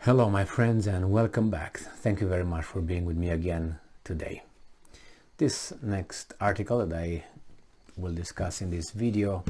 Hello my friends and welcome back. Thank you very much for being with me again today. This next article that I will discuss in this video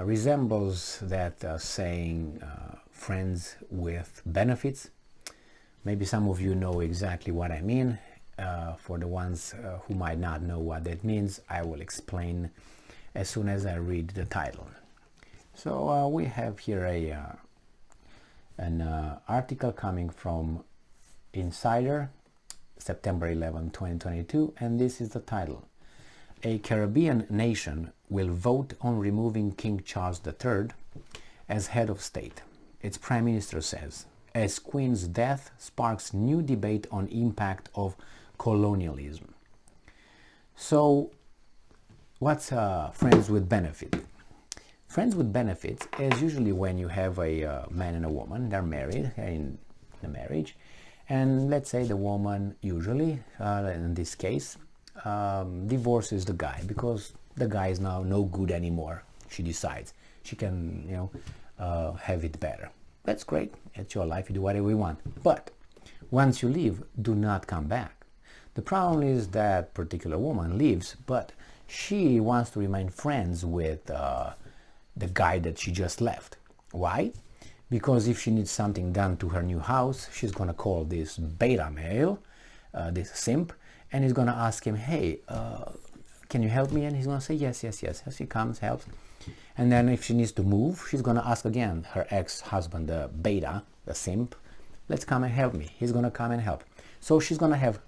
resembles that saying friends with benefits. Maybe some of you know exactly what I mean. For the ones who might not know what that means, I will explain as soon as I read the title. So we have here an article coming from Insider, September 11, 2022, and this is the title. A Caribbean nation will vote on removing King Charles III as head of state, its prime minister says, as Queen's death sparks new debate on impact of colonialism. So, what's friends with benefit? Friends with benefits is usually when you have a man and a woman, they're married in the marriage, and let's say the woman usually, in this case, divorces the guy because the guy is now no good anymore. She decides she can, have it better. That's great. It's your life. You do whatever you want. But once you leave, do not come back. The problem is that particular woman leaves, but she wants to remain friends with the guy that she just left. Why? Because if she needs something done to her new house, she's going to call this beta male, this simp, and he's going to ask him, hey, can you help me? And he's going to say, yes. As he comes, helps. And then if she needs to move, she's going to ask again her ex-husband, the beta, the simp, let's come and help me. He's going to come and help. So she's going to have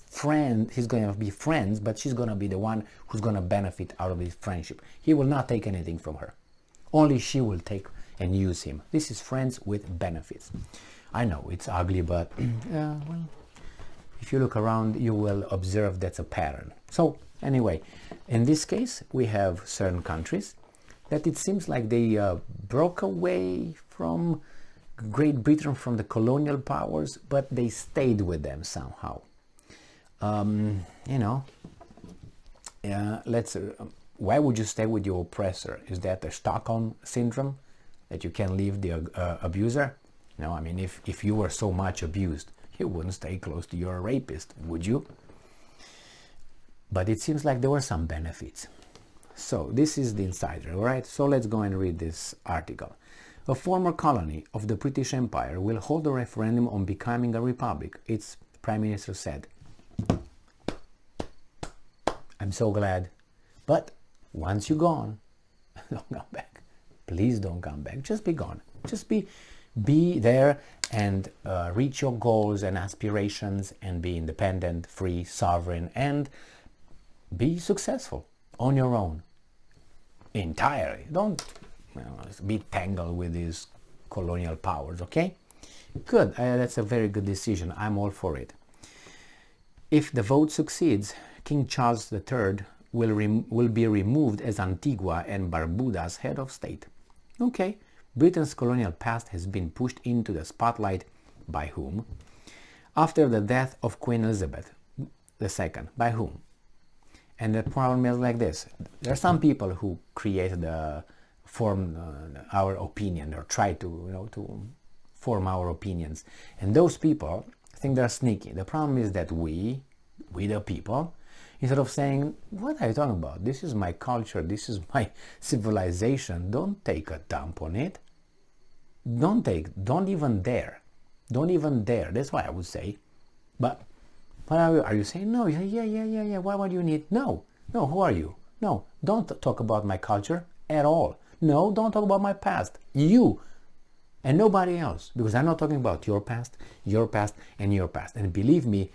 friends, he's going to be friends, but she's going to be the one who's going to benefit out of this friendship. He will not take anything from her. Only she will take and use him. This is friends with benefits. I know it's ugly, but well, if you look around, you will observe that's a pattern. So anyway, in this case, we have certain countries that it seems like they broke away from Great Britain, from the colonial powers, but they stayed with them somehow. Why would you stay with your oppressor? Is that the Stockholm syndrome, that you can leave the abuser? No, I mean, if you were so much abused, you wouldn't stay close to your rapist, would you? But it seems like there were some benefits. So this is the Insider, all right? So let's go and read this article. A former colony of the British Empire will hold a referendum on becoming a republic, its prime minister said. I'm so glad. But once you're gone, don't come back. Please don't come back. Just be gone. Just be there and reach your goals and aspirations and be independent, free, sovereign, and be successful on your own. Entirely. Don't be tangled with these colonial powers, okay? Good. That's a very good decision. I'm all for it. If the vote succeeds, King Charles III will be removed as Antigua and Barbuda's head of state. Okay, Britain's colonial past has been pushed into the spotlight by whom? After the death of Queen Elizabeth II, by whom? And the problem is like this. There are some people who created form our opinion, or try to form our opinions. And those people think they're sneaky. The problem is that we the people, instead of saying, what are you talking about? This is my culture, this is my civilization. Don't take a dump on it. Don't even dare. Don't even dare. That's why I would say. But what are you saying? No, yeah. What do you need? No, who are you? No, don't talk about my culture at all. No, don't talk about my past. You and nobody else. Because I'm not talking about your past, and your past. And believe me,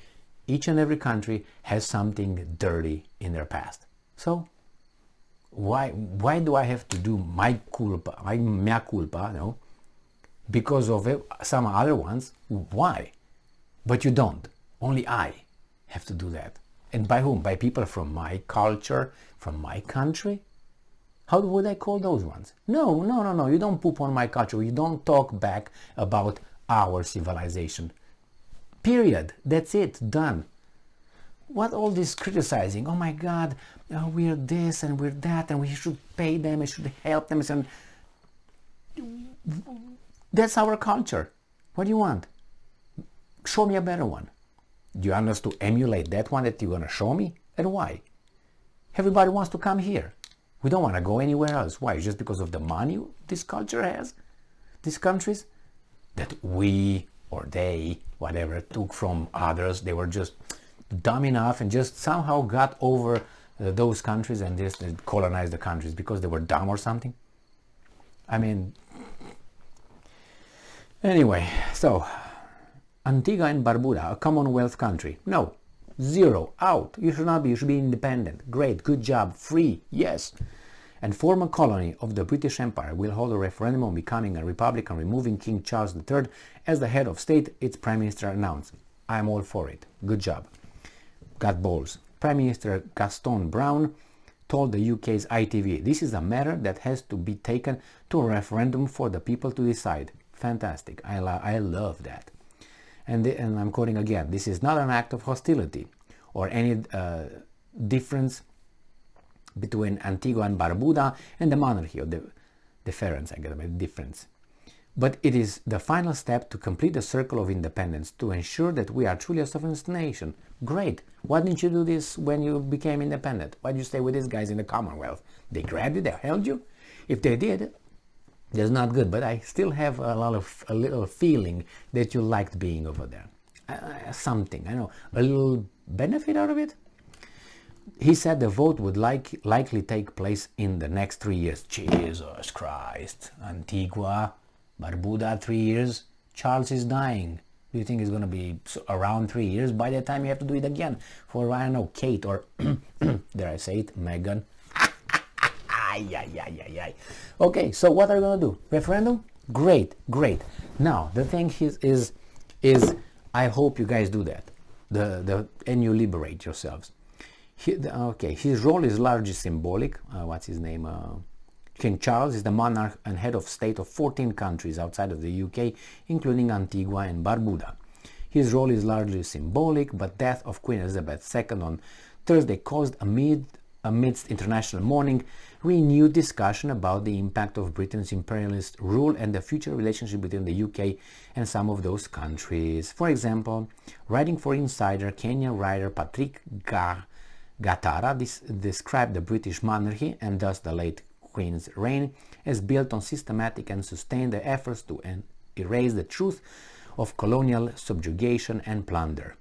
each and every country has something dirty in their past. So why do I have to do my mea culpa, no? Because of some other ones? Why? But you don't. Only I have to do that. And by whom? By people from my culture, from my country? How would I call those ones? No. You don't poop on my culture. You don't talk back about our civilization. Period. That's it. Done. What all this criticizing? Oh my God, we're this and we're that, and we should pay them, we should help them. And that's our culture. What do you want? Show me a better one. Do you want us to emulate that one that you're going to show me? And why? Everybody wants to come here. We don't want to go anywhere else. Why? Just because of the money this culture has? These countries? That we, or they, whatever, took from others. They were just dumb enough and just somehow got over those countries and just colonized the countries because they were dumb or something. I mean, anyway, so Antigua and Barbuda, a Commonwealth country. No, zero, out. You should not be, you should be independent. Great, good job, free, yes. And former colony of the British Empire will hold a referendum on becoming a republic and removing King Charles III as the head of state, its Prime Minister announced. I'm all for it. Good job. Got balls. Prime Minister Gaston Brown told the UK's ITV, this is a matter that has to be taken to a referendum for the people to decide. Fantastic. I love that. And I'm quoting again, this is not an act of hostility or any difference between Antigua and Barbuda and the monarchy, or the difference, I get a difference. But it is the final step to complete the circle of independence, to ensure that we are truly a sovereign nation. Great. Why didn't you do this when you became independent? Why did you stay with these guys in the Commonwealth? They grabbed you, they held you? If they did, that's not good. But I still have a little feeling that you liked being over there. Something, I know, a little benefit out of it. He said the vote would likely take place in the next 3 years. Jesus Christ. Antigua, Barbuda, 3 years. Charles is dying. Do you think it's going to be around 3 years? By the time you have to do it again for, I don't know, Kate or, dare I say it, Meghan. Okay, so what are you going to do? Referendum? Great, great. Now, the thing is I hope you guys do that. And you liberate yourselves. His role is largely symbolic. What's his name? King Charles is the monarch and head of state of 14 countries outside of the UK, including Antigua and Barbuda. His role is largely symbolic, but death of Queen Elizabeth II on Thursday caused, amidst international mourning, renewed discussion about the impact of Britain's imperialist rule and the future relationship between the UK and some of those countries. For example, writing for Insider, Kenyan writer Patrick Gatara described the British monarchy, and thus the late Queen's reign, as built on systematic and sustained efforts to erase the truth of colonial subjugation and plunder.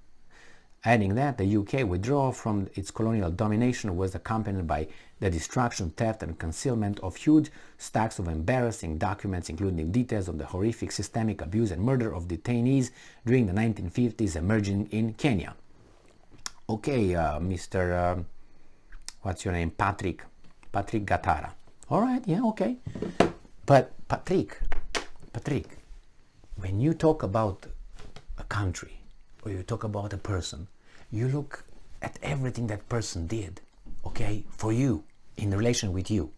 Adding that the UK withdrawal from its colonial domination was accompanied by the destruction, theft and concealment of huge stacks of embarrassing documents, including details of the horrific systemic abuse and murder of detainees during the 1950s emerging in Kenya. Okay, Mr. What's your name? Patrick Gatara. All right, yeah, okay. But Patrick, when you talk about a country or you talk about a person, you look at everything that person did, okay, for you, in relation with you.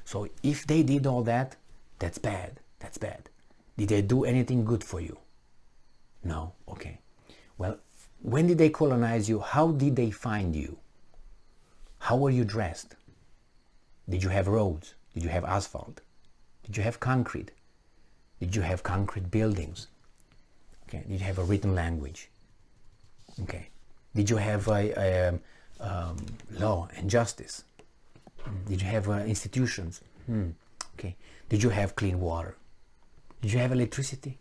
So if they did all that, that's bad, that's bad. Did they do anything good for you? No, okay. Well, when did they colonize you? How did they find you? How were you dressed? Did you have roads? Did you have asphalt? Did you have concrete? Did you have concrete buildings? Okay. Did you have a written language? Okay. Did you have law and justice? Did you have institutions? Okay. Did you have clean water? Did you have electricity?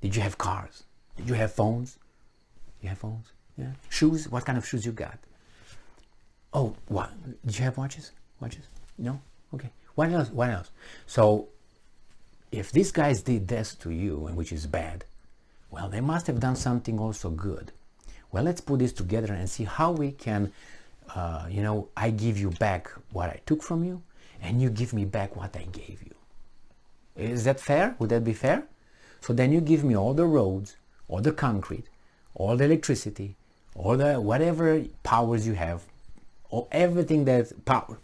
Did you have cars? Did you have phones? You have phones? Yeah. Shoes? What kind of shoes you got? Oh, what? Did you have watches? Watches? No? Okay. What else? What else? So, if these guys did this to you, and which is bad, well, they must have done something also good. Well, let's put this together and see how we can, I give you back what I took from you, and you give me back what I gave you. Is that fair? Would that be fair? So then you give me all the roads, all the concrete, all the electricity, all the whatever powers you have, or everything that's power,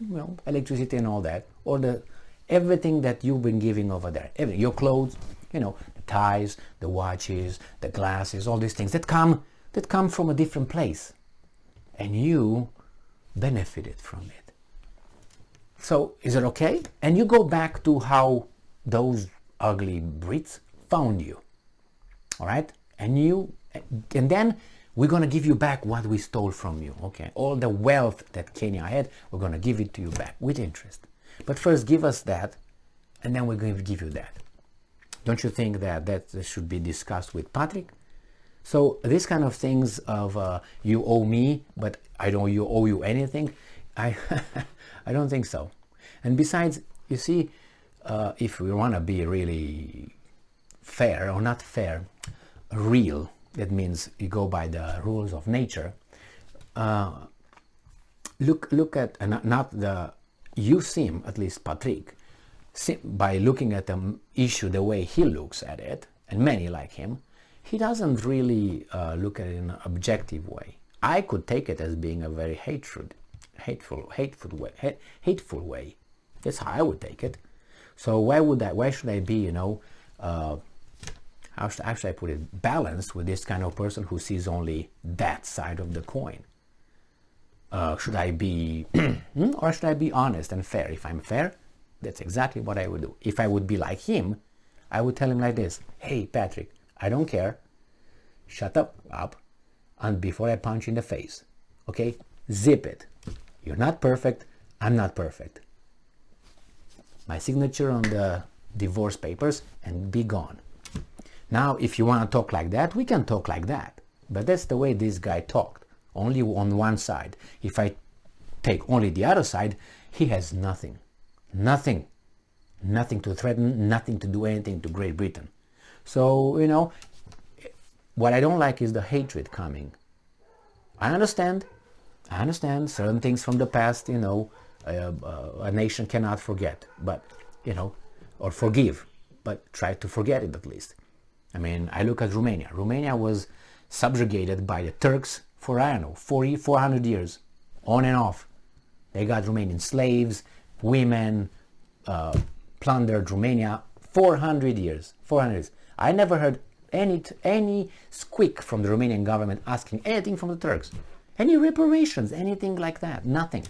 electricity and all that, or everything that you've been giving over there, your clothes, the ties, the watches, the glasses, all these things that come from a different place, and you benefited from it. So is it okay? And you go back to how those ugly Brits found you. all right? And then we're going to give you back what we stole from you, okay? All the wealth that Kenya had, we're going to give it to you back with interest. But first, give us that, and then we're going to give you that. Don't you think that should be discussed with Patrick? So these kind of things of you owe me, but I don't owe you anything, I don't think so. And besides, you see, if we want to be really fair, or not fair, real, that means you go by the rules of nature. Look at, you seem, at least Patrick, by looking at the issue the way he looks at it, and many like him, he doesn't really look at it in an objective way. I could take it as being a very hateful way. That's how I would take it. So why should I be, how should I put it, balanced with this kind of person who sees only that side of the coin? Should I be, or should I be honest and fair? If I'm fair, that's exactly what I would do. If I would be like him, I would tell him like this: hey, Patrick, I don't care. Shut up, and before I punch you in the face, okay? Zip it. You're not perfect. I'm not perfect. My signature on the divorce papers, and be gone. Now, if you want to talk like that, we can talk like that. But that's the way this guy talked, only on one side. If I take only the other side, he has nothing. Nothing to threaten, nothing to do anything to Great Britain. So, what I don't like is the hatred coming. I understand certain things from the past, a nation cannot forget, but, or forgive, but try to forget it at least. I mean, I look at Romania. Romania was subjugated by the Turks for, 400 years, on and off. They got Romanian slaves, women, plundered Romania, 400 years. I never heard any squeak from the Romanian government asking anything from the Turks. Any reparations, anything like that, nothing.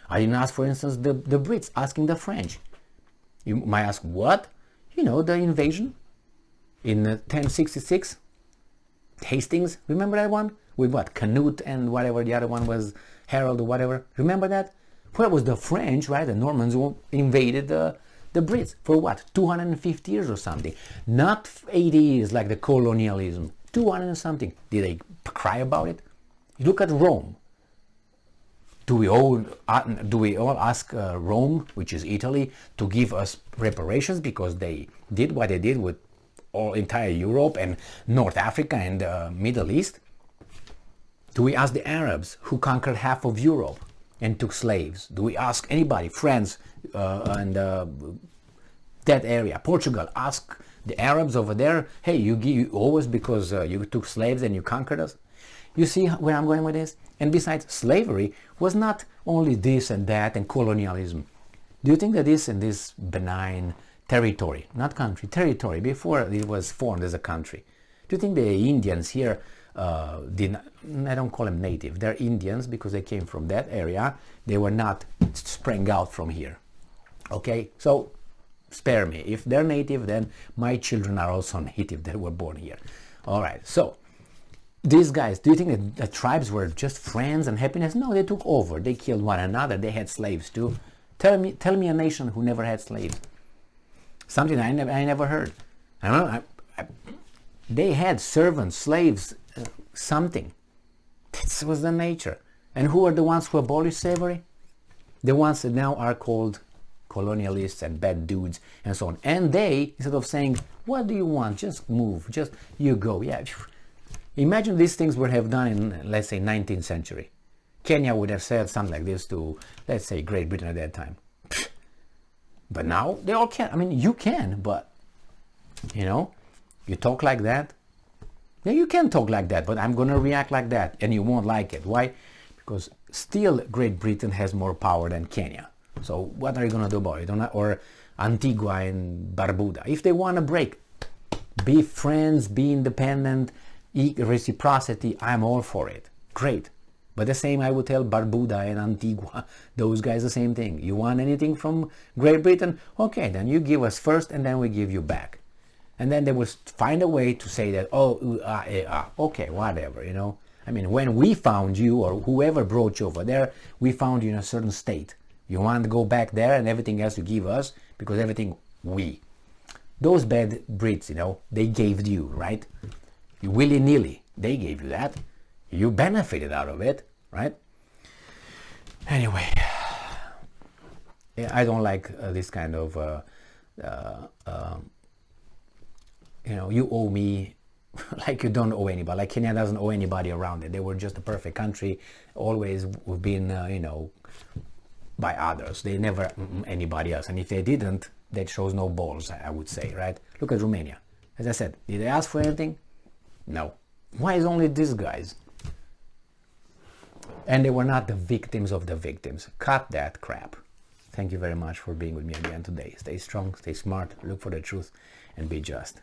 I didn't ask, for instance, the Brits asking the French. You might ask, what? The invasion in 1066, Hastings, remember that one? With what, Canute and whatever the other one was, Harold or whatever, remember that? Well, it was the French, right, the Normans who invaded the Brits for what, 250 years or something. Not 80 years like the colonialism, 200 and something. Did they cry about it? You look at Rome. Do we all ask Rome, which is Italy, to give us reparations because they did what they did with all entire Europe and North Africa and the Middle East? Do we ask the Arabs who conquered half of Europe and took slaves? Do we ask anybody, France and that area, Portugal, ask the Arabs over there, hey, you owe us because you took slaves and you conquered us? You see where I'm going with this? And besides, slavery was not only this and that and colonialism. Do you think that this and this benign territory, not country, territory, before it was formed as a country, do you think the Indians here did not, I don't call them native, they're Indians because they came from that area, they were not sprang out from here. Okay, so spare me. If they're native, then my children are also native that were born here. All right, so these guys, do you think that the tribes were just friends and happiness? No, they took over. They killed one another. They had slaves too. Tell me a nation who never had slaves. Something I never heard. I don't know. They had servants, slaves, something. That was the nature. And who are the ones who abolished slavery? The ones that now are called colonialists and bad dudes and so on. And they, instead of saying, what do you want? Just move. Just you go. Yeah. Imagine these things would have done in, let's say, 19th century. Kenya would have said something like this to, let's say, Great Britain at that time. But now they all can. I mean, you can, but, you talk like that. Yeah, you can talk like that, but I'm going to react like that, and you won't like it. Why? Because still Great Britain has more power than Kenya. So what are you going to do about it? Or Antigua and Barbuda. If they want to break, be friends, be independent, reciprocity, I'm all for it. Great. But the same I would tell Barbuda and Antigua, those guys the same thing. You want anything from Great Britain? Okay, then you give us first and then we give you back. And then they will find a way to say that, oh, okay, whatever, you know. I mean, when we found you, or whoever brought you over there, we found you in a certain state. You want to go back there and everything else you give us, because everything we. Those bad breeds, you know, they gave you, right? You willy-nilly, they gave you that. You benefited out of it, right? Anyway, I don't like this kind of, you know, you owe me like you don't owe anybody. Like Kenya doesn't owe anybody around it. They were just a perfect country, always been, you know, by others. They never anybody else. And if they didn't, that shows no balls, I would say, right? Look at Romania. As I said, did they ask for anything? No. Why is only these guys? And they were not the victims of the victims. Cut that crap. Thank you very much for being with me again today. Stay strong, stay smart, look for the truth, and be just.